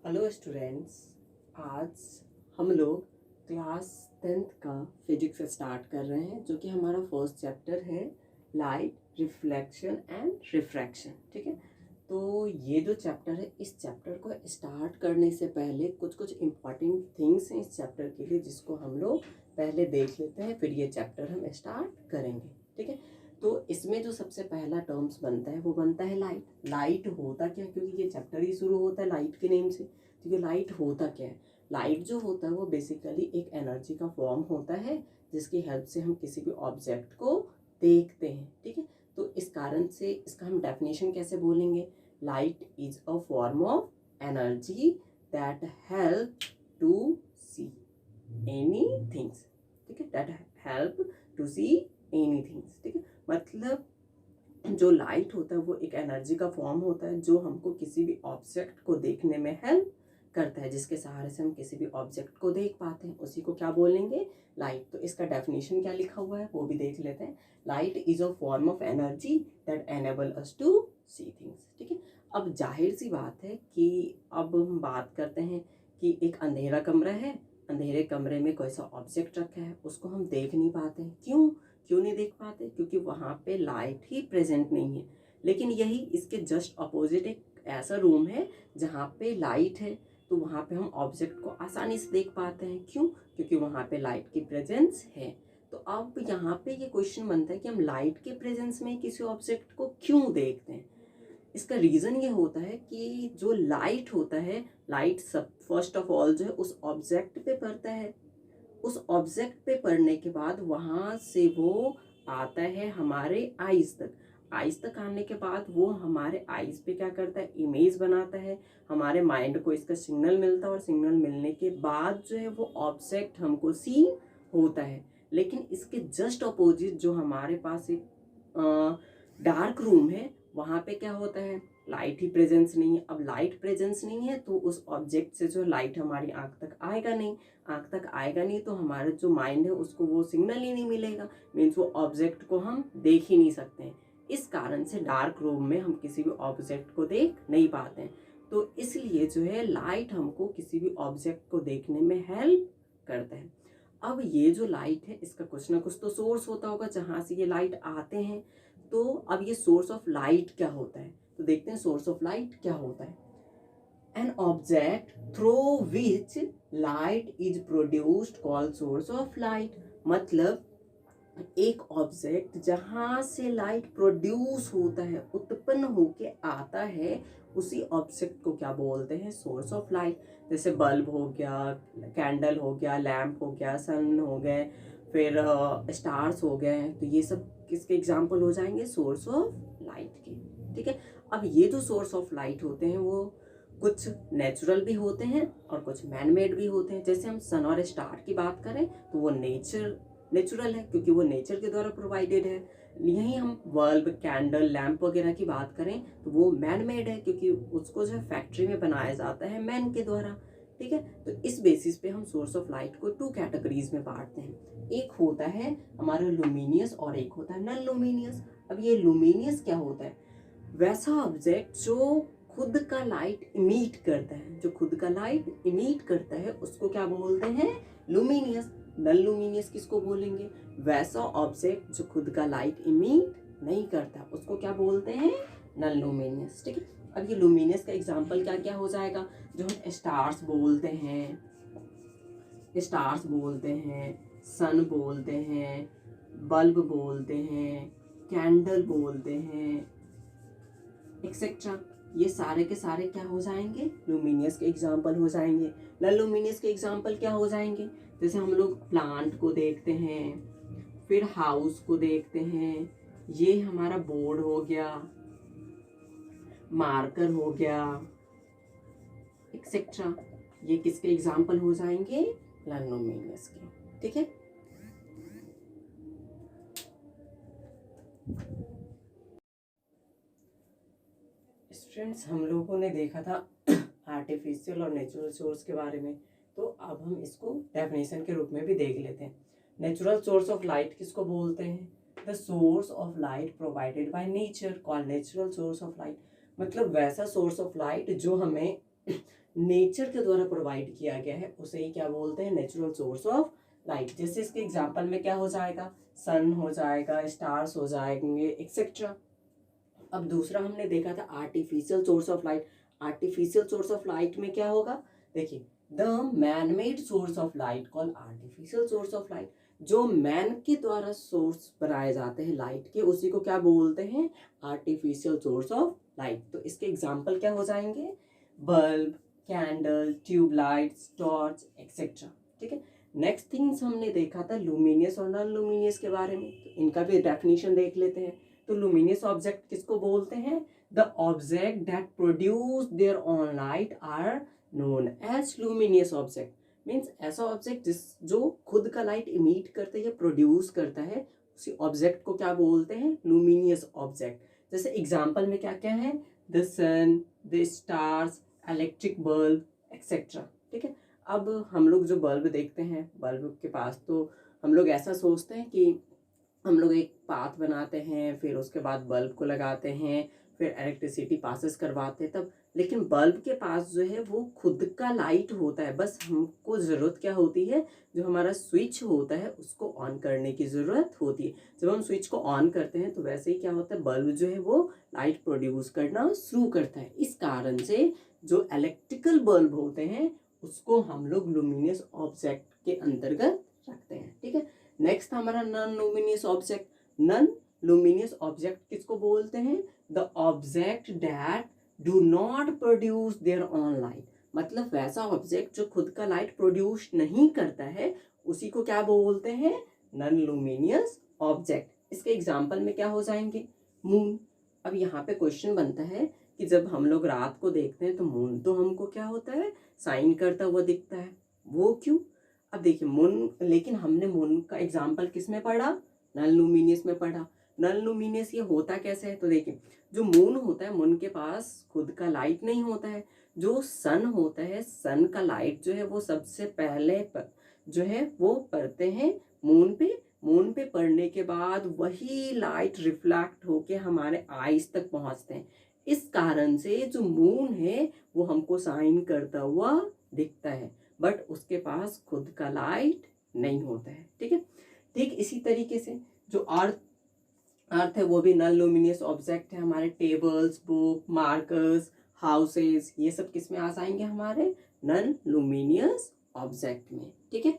Hello students. आज हम लोग क्लास 10th का फिजिक्स स्टार्ट कर रहे हैं, जो कि हमारा फर्स्ट चैप्टर है लाइट, रिफ्लेक्शन एंड रिफ्रैक्शन। ठीक है, तो ये जो चैप्टर है, इस चैप्टर को स्टार्ट करने से पहले कुछ कुछ इम्पॉर्टेंट थिंग्स हैं इस चैप्टर के लिए, जिसको हम लोग पहले देख लेते हैं, फिर ये चैप्टर हम स्टार्ट करेंगे। ठीक है, तो इसमें जो सबसे पहला टर्म्स बनता है वो बनता है लाइट। लाइट होता क्या, क्योंकि ये चैप्टर ही शुरू होता है लाइट के नेम से। तो ये लाइट होता क्या है? लाइट जो होता है वो बेसिकली एक एनर्जी का फॉर्म होता है, जिसकी हेल्प से हम किसी भी ऑब्जेक्ट को देखते हैं। ठीक है, तो इस कारण से इसका हम डेफिनेशन कैसे बोलेंगे? Light is a form of energy that help to see any things. ठीक है, that help to see any things. ठीक है, मतलब जो लाइट होता है वो एक एनर्जी का फॉर्म होता है, जो हमको किसी भी ऑब्जेक्ट को देखने में हेल्प करता है, जिसके सहारे से हम किसी भी ऑब्जेक्ट को देख पाते हैं, उसी को क्या बोलेंगे? लाइट। तो इसका डेफिनेशन क्या लिखा हुआ है वो भी देख लेते हैं। Light is a form of energy that enable us to see things. ठीक है, अब जाहिर सी बात है कि अब हम बात करते हैं कि एक अंधेरा कमरा है, अंधेरे कमरे में कोई सा ऑब्जेक्ट रखा है, उसको हम देख नहीं पाते। क्यों क्यों नहीं देख पाते? क्योंकि वहाँ पे लाइट ही प्रेजेंट नहीं है। लेकिन यही इसके जस्ट अपोजिट एक ऐसा रूम है जहाँ पे लाइट है, तो वहाँ पे हम ऑब्जेक्ट को आसानी से देख पाते हैं। क्यों? क्योंकि वहाँ पे लाइट की प्रेजेंस है। तो अब यहाँ पे ये क्वेश्चन बनता है कि हम लाइट के प्रेजेंस में किसी ऑब्जेक्ट को क्यों देखते हैं। इसका रीज़न ये होता है कि जो लाइट होता है, लाइट सब फर्स्ट ऑफ ऑल जो है उस ऑब्जेक्ट पे पड़ता है। उस ऑब्जेक्ट पे पड़ने के बाद वहाँ से वो आता है हमारे आइज़ तक। आइज़ तक आने के बाद वो हमारे आइज़ पे क्या करता है? इमेज बनाता है। हमारे माइंड को इसका सिग्नल मिलता है, और सिग्नल मिलने के बाद जो है वो ऑब्जेक्ट हमको सीन होता है। लेकिन इसके जस्ट अपोजिट जो हमारे पास एक डार्क रूम है, वहाँ पे क्या होता है? लाइट ही प्रेजेंस नहीं है। अब लाइट प्रेजेंस नहीं है तो उस ऑब्जेक्ट से जो लाइट हमारी आँख तक आएगा नहीं। आँख तक आएगा नहीं तो हमारा जो माइंड है उसको वो सिग्नल ही नहीं मिलेगा, मीन्स वो ऑब्जेक्ट को हम देख ही नहीं सकते हैं। इस कारण से डार्क रूम में हम किसी भी ऑब्जेक्ट को देख नहीं पाते हैं। तो इसलिए जो है लाइट हमको किसी भी ऑब्जेक्ट को देखने में हेल्प करता है। अब ये जो लाइट है, इसका कुछ ना कुछ तो सोर्स होता होगा जहाँ से ये लाइट आते हैं। तो अब ये सोर्स ऑफ लाइट क्या होता है, तो देखते हैं सोर्स ऑफ लाइट क्या होता है। An object through which light is produced called source of light। मतलब एक ऑब्जेक्ट जहाँ से लाइट प्रोड्यूस होता है, उत्पन्न होके आता है, उसी ऑब्जेक्ट को क्या बोलते हैं? Source of light. जैसे बल्ब हो गया, कैंडल हो गया, लैम्प हो गया, सन हो गए, फिर स्टार्स हो गए, तो ये सब किसके एग्जाम्पल हो जाएंगे? सोर्स ऑफ लाइट के। ठीक है, अब ये जो सोर्स ऑफ लाइट होते हैं वो कुछ नेचुरल भी होते हैं और कुछ मैन मेड भी होते हैं। जैसे हम सन और स्टार की बात करें तो वो नेचुरल है, क्योंकि वो नेचर के द्वारा प्रोवाइडेड है। यहीं हम बल्ब, कैंडल, लैंप वगैरह की बात करें तो वो मैन मेड है, क्योंकि उसको जो है फैक्ट्री में बनाया जाता है मैन के द्वारा। ठीक है, तो इस बेसिस पे हम सोर्स ऑफ लाइट को 2 कैटेगरीज में बांटते हैं। एक होता है हमारा लुमिनियस और एक होता है नॉन लुमिनियस। अब ये लुमिनियस क्या होता है? वैसा ऑब्जेक्ट जो खुद का लाइट इमिट करता है, जो खुद का लाइट इमिट करता है उसको क्या बोलते हैं? लुमिनियस। नॉन लुमिनियस किसको बोलेंगे? वैसा ऑब्जेक्ट जो खुद का लाइट इमिट नहीं करता, उसको क्या बोलते हैं? Non luminous. ठीक है, अब ये लुमिनियस का एग्जांपल क्या क्या हो जाएगा? जो हम स्टार्स बोलते हैं, सन बोलते हैं, बल्ब बोलते हैं, कैंडल बोलते हैं, एक्सेट्रा। ये सारे के सारे क्या हो जाएंगे? लुमिनियस के एग्जाम्पल हो जाएंगे। नॉन लुमिनियस के एग्जाम्पल क्या हो जाएंगे? जैसे हम लोग प्लांट को देखते हैं, फिर हाउस को देखते हैं, ये हमारा बोर्ड हो गया, मार्कर हो गया, एक्सेट्रा। ये किसके एग्जाम्पल हो जाएंगे? नॉन लुमिनियस के। ठीक है, स्टूडेंट्स, हम लोगों ने देखा था आर्टिफिशियल और नेचुरल सोर्स के बारे में, तो अब हम इसको डेफिनेशन के रूप में भी देख लेते हैं। नेचुरल सोर्स ऑफ लाइट किसको बोलते हैं? The source of light provided by nature called natural source of light. मतलब वैसा सोर्स ऑफ लाइट जो हमें नेचर के द्वारा प्रोवाइड किया गया है उसे ही क्या बोलते हैं, नेचुरल सोर्स ऑफ लाइट। जैसे इसके एग्जाम्पल में क्या हो जाएगा, सन हो जाएगा, स्टार्स हो जाएंगे, एक्सेट्रा। अब दूसरा हमने देखा था artificial source of light. Artificial source of light में क्या होगा, देखिए the man made source of light call artificial source of light. जो मैन के द्वारा सोर्स बनाए जाते हैं लाइट के, उसी को क्या बोलते हैं, आर्टिफिशियल सोर्स ऑफ लाइट। तो इसके एग्जाम्पल क्या हो जाएंगे, bulb, candle, tubelights, torch, etcetera. ठीक है। नेक्स्ट थिंग्स हमने देखा था लुमिनियस और नॉन लुमिनियस के बारे में, तो इनका भी डेफिनेशन देख लेते हैं। तो लुमिनियस ऑब्जेक्ट किसको बोलते हैं, the object that produce their own light are known as luminous object. Means ऐसा ऑब्जेक्ट जो खुद का लाइट इमिट करता है या प्रोड्यूस करता है, उसी ऑब्जेक्ट को क्या बोलते हैं, लुमिनियस ऑब्जेक्ट। जैसे एग्जाम्पल में क्या क्या है, the sun, the stars, electric bulb, etcetera. ठीक है। अब हम लोग जो बल्ब देखते हैं, बल्ब के पास तो हम लोग ऐसा सोचते हैं कि हम लोग एक पाथ बनाते हैं, फिर उसके बाद बल्ब को लगाते हैं, फिर इलेक्ट्रिसिटी पासेस करवाते हैं तब। लेकिन बल्ब के पास जो है वो खुद का लाइट होता है, बस हमको ज़रूरत क्या होती है, जो हमारा स्विच होता है उसको ऑन करने की ज़रूरत होती है। जब हम स्विच को ऑन करते हैं तो वैसे ही क्या होता है, बल्ब जो है वो लाइट प्रोड्यूस करना शुरू करता है। इस कारण से जो इलेक्ट्रिकल बल्ब होते हैं उसको हम लोग लुमिनियस ऑब्जेक्ट के अंतर्गत रखते हैं। ठीक है। नेक्स्ट हमारा non luminous object. Non luminous object किसको बोलते हैं, the object that do not produce their own light. मतलब वैसा ऑब्जेक्ट जो खुद का लाइट प्रोड्यूस नहीं करता है, उसी को क्या बोलते हैं, नॉन लुमिनियस ऑब्जेक्ट। इसके एग्जाम्पल में क्या हो जाएंगे, मून। अब यहाँ पे क्वेश्चन बनता है कि जब हम लोग रात को देखते हैं तो मून तो हमको क्या होता है, साइन करता हुआ दिखता है, वो क्यों। अब देखिए मून, लेकिन हमने मून का एग्जाम्पल किस में पढ़ा, नॉन लुमिनियस में पढ़ा। नॉन लुमिनियस ये होता कैसे है, तो देखिए जो मून होता है, मून के पास खुद का लाइट नहीं होता है। जो सन होता है, सन का लाइट जो है वो सबसे पहले जो है वो पड़ते हैं मून पे। मून पे पड़ने के बाद वही लाइट रिफ्लेक्ट होके हमारे आईज तक पहुंचते हैं। इस कारण से जो मून है वो हमको साइन करता हुआ दिखता है, बट उसके पास खुद का लाइट नहीं होता है। ठीक है। ठीक इसी तरीके से जो अर्थ अर्थ है वो भी नॉन लुमिनियस ऑब्जेक्ट है। हमारे टेबल्स, बुक, मार्कर्स, हाउसेस, ये सब किस में आ जाएंगे, हमारे नॉन लुमिनियस ऑब्जेक्ट में। ठीक है।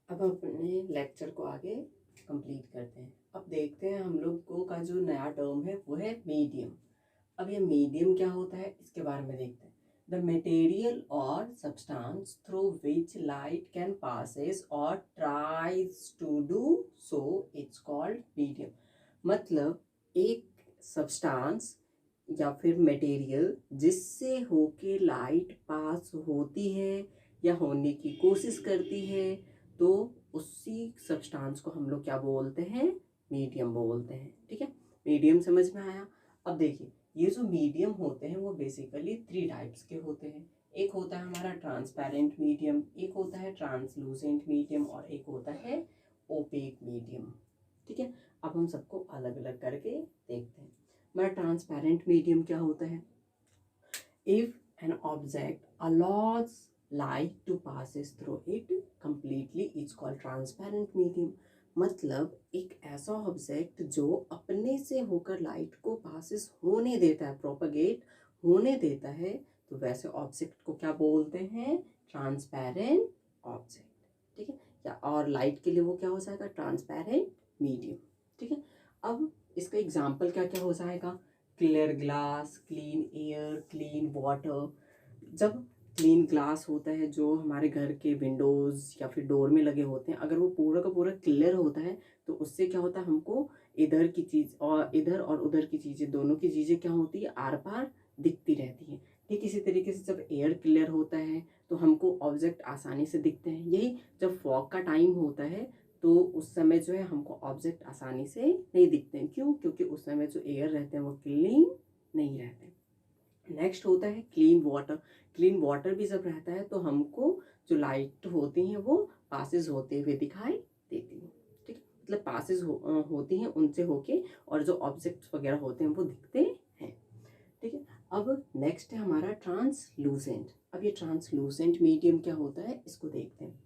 अब अपने लेक्चर को आगे कंप्लीट करते हैं। अब देखते हैं हम लोग को का जो नया टर्म है वो है मीडियम। अब ये मीडियम क्या होता है इसके बारे में देखते हैं। द मटेरियल और substance through which light can passes और tries to do so, it's called medium. मतलब एक सब्सटेंस या फिर मटेरियल जिससे होके लाइट पास होती है या होने की कोशिश करती है, तो उसी सब्सटेंस को हम लोग क्या बोलते हैं, मीडियम बोलते हैं। ठीक है। मीडियम समझ में आया। अब देखिए ये जो मीडियम होते हैं वो बेसिकली 3 टाइप्स के होते हैं। एक होता है हमारा ट्रांसपेरेंट मीडियम, एक होता है ट्रांसलूसेंट मीडियम, और एक होता है ओपेक मीडियम। ठीक है। अब हम सबको अलग अलग करके देखते हैं। हमारा ट्रांसपेरेंट मीडियम क्या होता है, if an object allows light to passes through it completely, it's called transparent medium। मतलब एक ऐसा ऑब्जेक्ट जो अपने से होकर लाइट को पासिस होने देता है, प्रोपगेट होने देता है, तो वैसे ऑब्जेक्ट को क्या बोलते हैं, ट्रांसपेरेंट ऑब्जेक्ट। ठीक है। या और लाइट के लिए वो क्या हो जाएगा, ट्रांसपेरेंट मीडियम। ठीक है। अब इसका एग्जाम्पल क्या क्या हो जाएगा, clear glass, clean air, clean water. जब क्लीन ग्लास होता है जो हमारे घर के विंडोज़ या फिर डोर में लगे होते हैं, अगर वो पूरा का पूरा क्लियर होता है तो उससे क्या होता है, हमको इधर की चीज़ और इधर और उधर की चीज़ें, दोनों की चीज़ें क्या होती है, आर पार दिखती रहती हैं। ठीक इसी तरीके से जब एयर क्लियर होता है तो हमको ऑब्जेक्ट आसानी से दिखते हैं। यही जब फॉग का टाइम होता है तो उस समय जो है हमको ऑब्जेक्ट आसानी से नहीं दिखते हैं। क्यों, क्योंकि उस समय जो एयर रहते हैं वो क्लीन नहीं रहते। नेक्स्ट होता है क्लीन वाटर। क्लीन वाटर भी जब रहता है तो हमको जो लाइट होती हैं वो पासेस होते हुए दिखाई देती हैं, ठीक है, मतलब पासेस होती हैं उनसे होके, और जो ऑब्जेक्ट्स वगैरह होते हैं वो दिखते हैं, ठीक है। अब नेक्स्ट है हमारा ट्रांसलूसेंट। अब ये ट्रांसलूसेंट मीडियम क्या होता है इसको देखते हैं।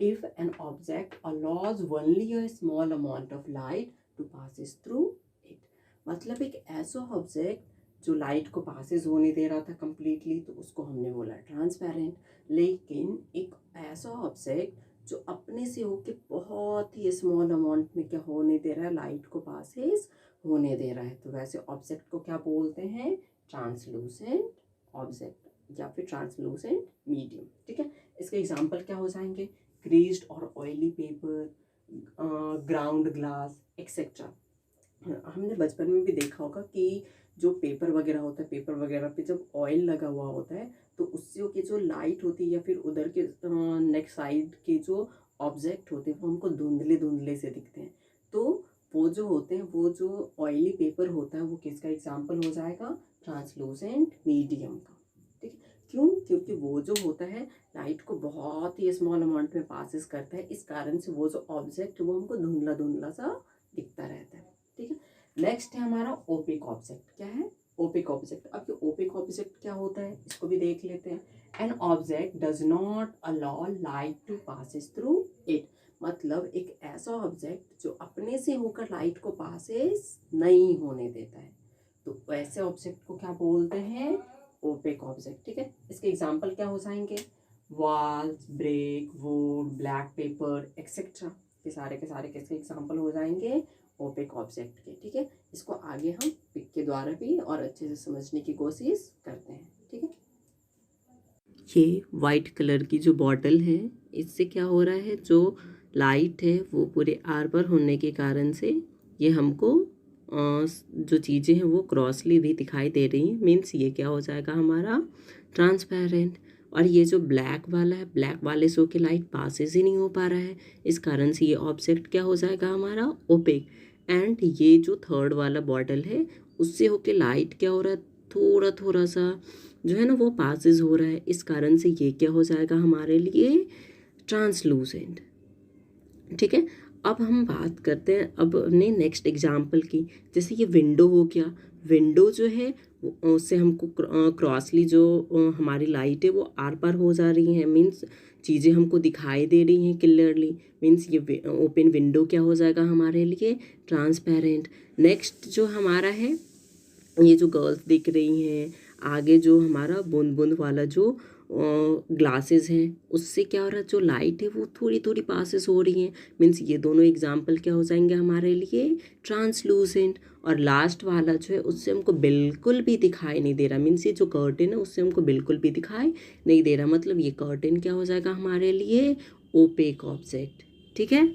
If an object allows only a small amount of light to passes through it, मतलब एक ऐसा ऑब्जेक्ट जो लाइट को पासेस होने दे रहा था कंप्लीटली तो उसको हमने बोला ट्रांसपेरेंट। लेकिन एक ऐसा ऑब्जेक्ट जो अपने से होके बहुत ही स्मॉल अमाउंट में क्या होने दे रहा है, लाइट को पासेस होने दे रहा है, तो वैसे ऑब्जेक्ट को क्या बोलते हैं, ट्रांसलूसेंट ऑब्जेक्ट या फिर ट्रांसलूसेंट मीडियम, ठीक है। इसके एग्जांपल क्या हो जाएंगे, ग्रीस्ड और oily paper, ground glass etcetera. हमने बचपन में भी देखा होगा कि जो पेपर वगैरह होता है, पेपर वगैरह पे जब ऑयल लगा हुआ होता है तो उससे के जो लाइट होती है या फिर उधर के नेक्स्ट साइड के जो ऑब्जेक्ट होते हैं वो हमको धुंधले धुंधले से दिखते हैं। तो वो जो होते हैं, वो जो ऑयली पेपर होता है वो किसका एग्जाम्पल हो जाएगा, ट्रांसलूसेंट मीडियम का, ठीक है। क्यों, क्योंकि वो जो होता है लाइट को बहुत ही स्मॉल अमाउंट में पासिस करता है, इस कारण से वो जो ऑब्जेक्ट वो हमको धुंधला धुंधला सा दिखता रहता है, ठीक है। नेक्स्ट है हमारा ओपेक ऑब्जेक्ट। क्या है, ओपेक ऑब्जेक्ट। अब ये ओपेक ऑब्जेक्ट क्या होता है इसको भी देख लेते हैं। An object does not allow light to passes through it, मतलब एक ऐसा ऑब्जेक्ट जो अपने से होकर लाइट को पासिस नहीं होने देता है, तो वैसे ऑब्जेक्ट को क्या बोलते हैं, ओपेक ऑब्जेक्ट, ठीक है। इसके एग्जाम्पल क्या हो जाएंगे, walls, brick, wood, black paper etcetera, के सारे किसके एग्जाम्पल हो जाएंगे, ओपेक ऑब्जेक्ट के, ठीक है। इसको आगे हम पिक के द्वारा भी और अच्छे से समझने की कोशिश करते हैं, ठीक है। ये वाइट कलर की जो बॉटल है, इससे क्या हो रहा है, जो लाइट है वो पूरे आर पार होने के कारण से ये हमको जो चीज़ें हैं वो क्रॉसली भी दिखाई दे रही हैं, मीन्स ये क्या हो जाएगा हमारा ट्रांसपेरेंट। और ये जो ब्लैक वाला है, ब्लैक वाले से होके लाइट पासेस ही नहीं हो पा रहा है, इस कारण से ये ऑब्जेक्ट क्या हो जाएगा हमारा ओपेक। एंड ये जो थर्ड वाला बॉटल है उससे होके लाइट क्या हो रहा है, थोड़ा थोड़ा सा जो है ना वो पासेस हो रहा है, इस कारण से ये क्या हो जाएगा हमारे लिए ट्रांसलूसेंट, ठीक है। अब हम बात करते हैं अब अपने नेक्स्ट एग्जाम्पल की। जैसे ये विंडो हो गया, विंडो जो है उससे हमको क्रॉसली जो हमारी लाइट है वो आर पार हो जा रही हैं, मीन्स चीज़ें हमको दिखाई दे रही हैं क्लियरली, मीन्स ये ओपन विंडो क्या हो जाएगा हमारे लिए ट्रांसपेरेंट। नेक्स्ट जो हमारा है, ये जो गर्ल्स दिख रही हैं आगे, जो हमारा बूंद बूंद वाला जो ग्लासेस हैं उससे क्या हो रहा है, जो लाइट है वो थोड़ी थोड़ी पासेस हो रही हैं, मीन्स ये दोनों एग्जाम्पल क्या हो जाएंगे हमारे लिए ट्रांसलूसेंट। और लास्ट वाला जो है उससे हमको बिल्कुल भी दिखाई नहीं दे रहा, मीन्स ये जो कर्टेन है उससे हमको बिल्कुल भी दिखाई नहीं दे रहा, मतलब ये कर्टेन क्या हो जाएगा हमारे लिए ओपेक ऑब्जेक्ट, ठीक है।